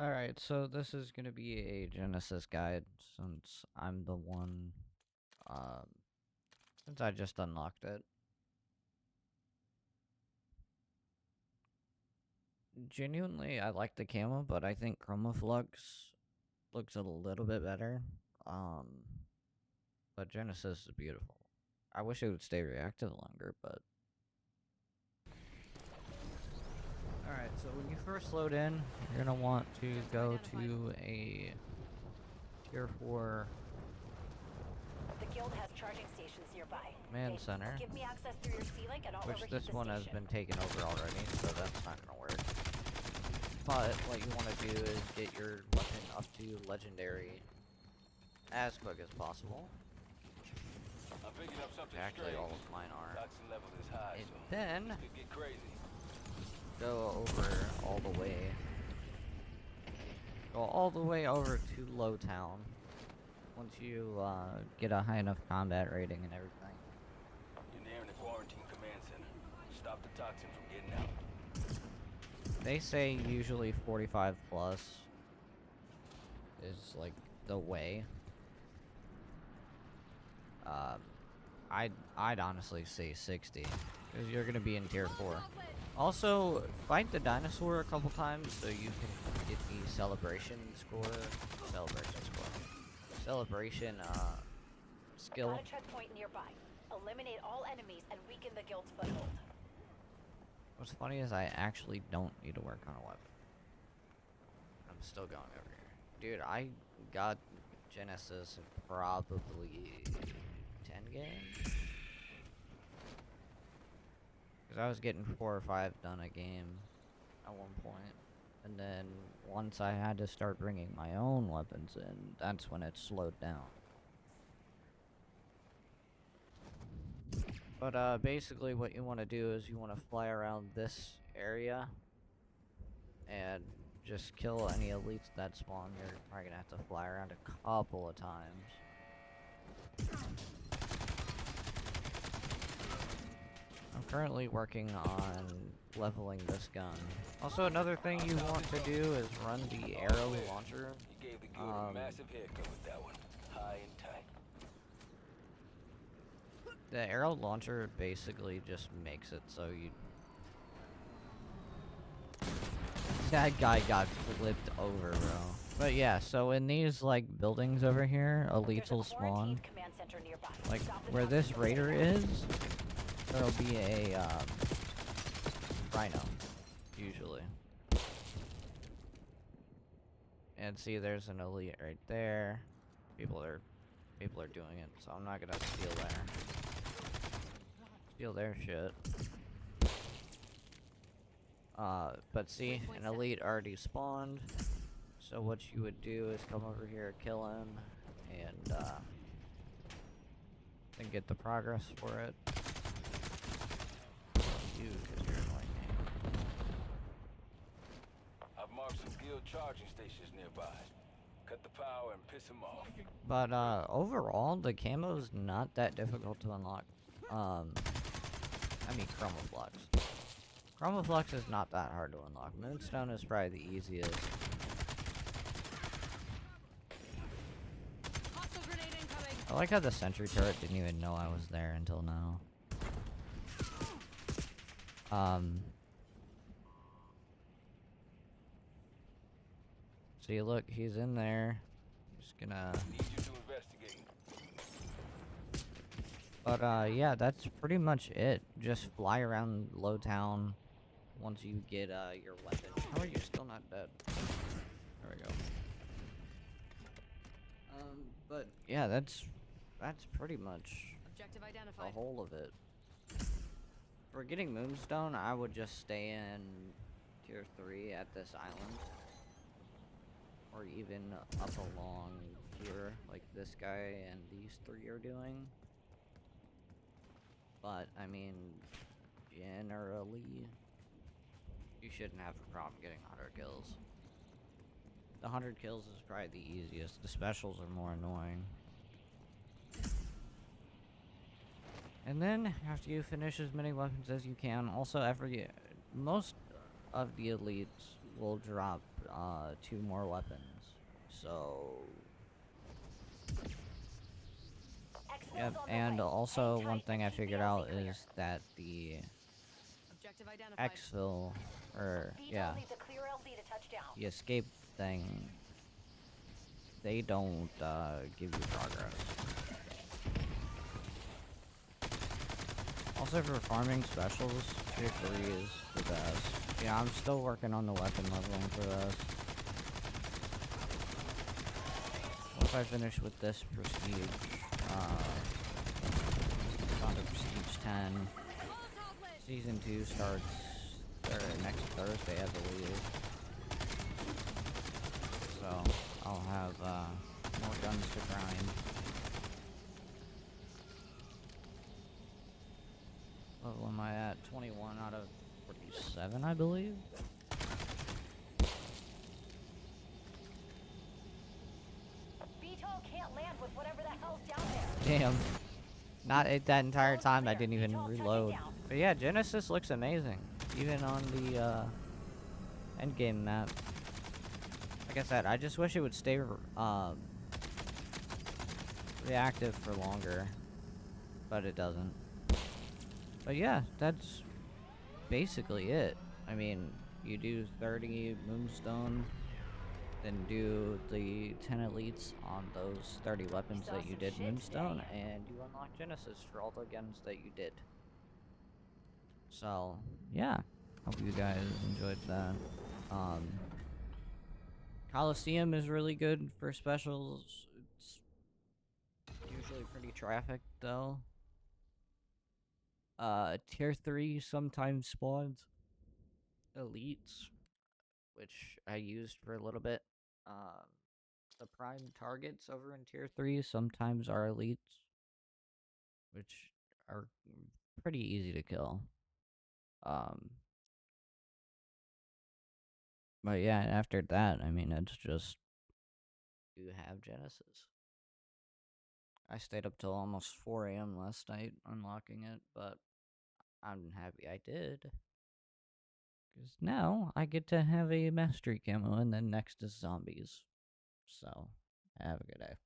Alright, so this is gonna be a Genesis guide, since I'm the one, um, since I just unlocked it. Genuinely, I like the camo, but I think Chromaflux looks a little bit better. But Genesis is beautiful. I wish it would stay reactive longer, but... Alright, so when you first load in, you're gonna want to go to a Tier 4 The guild has charging stations nearby. man center, give me access through your C-Link and I'll which overheat this the one has station. been taken over already, so that's not gonna work. But what you want to do is get your weapon up to legendary as quick as possible. I'm picking up something Actually, strange. all of mine are. Toxin level is high, And so then this could get crazy. go all the way over to Low Town. Once you get a high enough combat rating and everything. You're nearing the quarantine command center. Stop the toxin from getting out. They say usually 45 plus is like the way. I'd honestly say 60, because you're gonna be in tier 4. Also, fight the dinosaur a couple times so you can get the celebration skill. Got a checkpoint nearby. Eliminate all enemies and weaken the guild's foothold. What's funny is I actually don't need to work on a weapon. I'm still going over here. Dude, I got Genesis in probably 10 games? Because I was getting 4 or 5 done a game at one point. And then once I had to start bringing my own weapons in, that's when it slowed down. But basically what you want to do is you want to fly around this area and just kill any elites that spawn. You're probably gonna have to fly around a couple of times. I'm currently working on leveling this gun. Also, another thing you want to do is run the arrow launcher. You gave the guild a massive haircut with that one. High and tight. The arrow launcher basically just makes it so you... That guy got flipped over, bro. But yeah, so in these, like, buildings over here, elites will spawn. Like, where this raider is, there'll be a, rhino, usually. And see, there's an elite right there. People are doing it, so I'm not gonna steal their shit. But see, an elite already spawned. So what you would do is come over here, kill him, and then get the progress for it. You, because you're annoying me. I've marked some guild charging stations nearby. Cut the power and piss them off. But overall, the camo's not that difficult to unlock. I mean, Chromaflux. Chromaflux is not that hard to unlock. Moonstone is probably the easiest. I like how the sentry turret didn't even know I was there until now. See, look, he's in there. Just gonna... Need you to investigate. But, yeah, that's pretty much it. Just fly around Low Town once you get, your weapon. How are you still not dead? There we go. But, yeah, that's pretty much Objective the identified. whole of it. For getting Moonstone, I would just stay in Tier 3 at this island. Or even up along here, like this guy and these 3 are doing. But, I mean, generally, you shouldn't have a problem getting 100 kills. The 100 kills is probably the easiest. The specials are more annoying. And then, after you finish as many weapons as you can, also most of the elites will drop 2 more weapons. So yep, and also one thing I figured out is that the Objective identified. exfil, or yeah, needs a clear LZ to touch down. the escape thing, they don't give you progress. Also for farming specials, tier 3 is the best. Yeah, I'm still working on the weapon leveling for this. Once I finish with this prestige, on to prestige 10. Season 2 starts next Thursday, I believe. So I'll have more guns to grind. Level am I at? 21 out of 47, I believe. VTOL can't land with whatever the hell's down there. Damn. Not that entire time I didn't even reload. But yeah, Genesis looks amazing. Even on the endgame map. Like I said, I just wish it would stay reactive for longer. But it doesn't. But yeah, that's basically it. I mean, you do 30 Moonstone, then do the 10 elites on those 30 weapons that you did Moonstone, and you unlock Genesis for all the guns that you did. So, yeah. Hope you guys enjoyed that. Coliseum is really good for specials. It's usually pretty trafficked, though. Tier 3 sometimes spawns elites, which I used for a little bit. The prime targets over in tier 3 sometimes are elites, which are pretty easy to kill. But yeah, after that, I mean, it's just you have Genesis. I stayed up till almost 4 a.m. last night unlocking it, but I'm happy I did. Because now I get to have a mastery camo, and then next is zombies. So, have a good day.